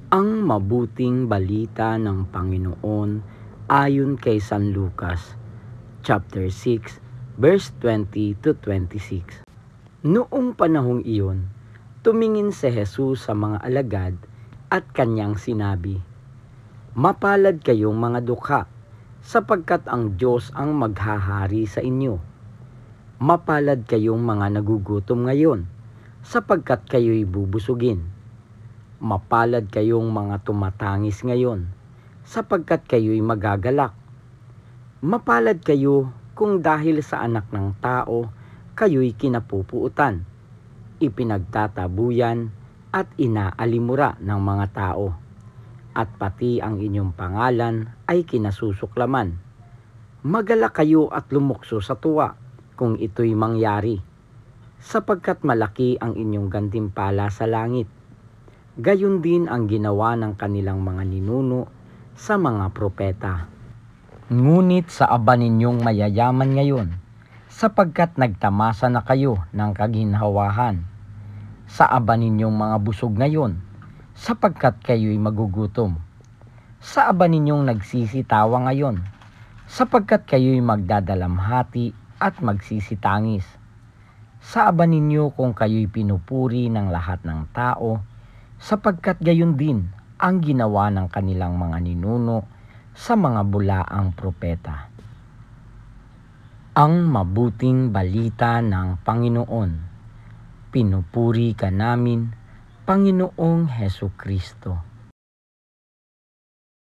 Ang mabuting balita ng Panginoon ayon kay San Lucas, chapter 6, verse 20 to 26. Noong panahong iyon, tumingin si Jesus sa mga alagad at kanyang sinabi, "Mapalad kayong mga dukha, sapagkat ang Diyos ang maghahari sa inyo. Mapalad kayong mga nagugutom ngayon, sapagkat kayo'y bubusugin. Mapalad kayong mga tumatangis ngayon, sapagkat kayo'y magagalak. Mapalad kayo kung dahil sa Anak ng Tao, kayo'y kinapupuutan, ipinagtatabuyan at inaalimura ng mga tao, at pati ang inyong pangalan ay kinasusuklaman. Magalak kayo at lumukso sa tuwa kung ito'y mangyari, sapagkat malaki ang inyong gantimpala sa langit. Gayon din ang ginawa ng kanilang mga ninuno sa mga propeta. Ngunit sa aba ninyong mayayaman ngayon, sapagkat nagtamasa na kayo ng kaginhawahan. Sa aba ninyong mga busog ngayon, sapagkat kayo'y magugutom. Sa aba ninyong nagsisitawa ngayon, sapagkat kayo'y magdadalamhati at magsisitangis. Sa aba ninyo kung kayo'y pinupuri ng lahat ng tao, sapagkat gayon din ang ginawa ng kanilang mga ninuno sa mga bulaang propeta. Ang mabuting balita ng Panginoon. Pinupuri ka namin, Panginoong Hesukristo.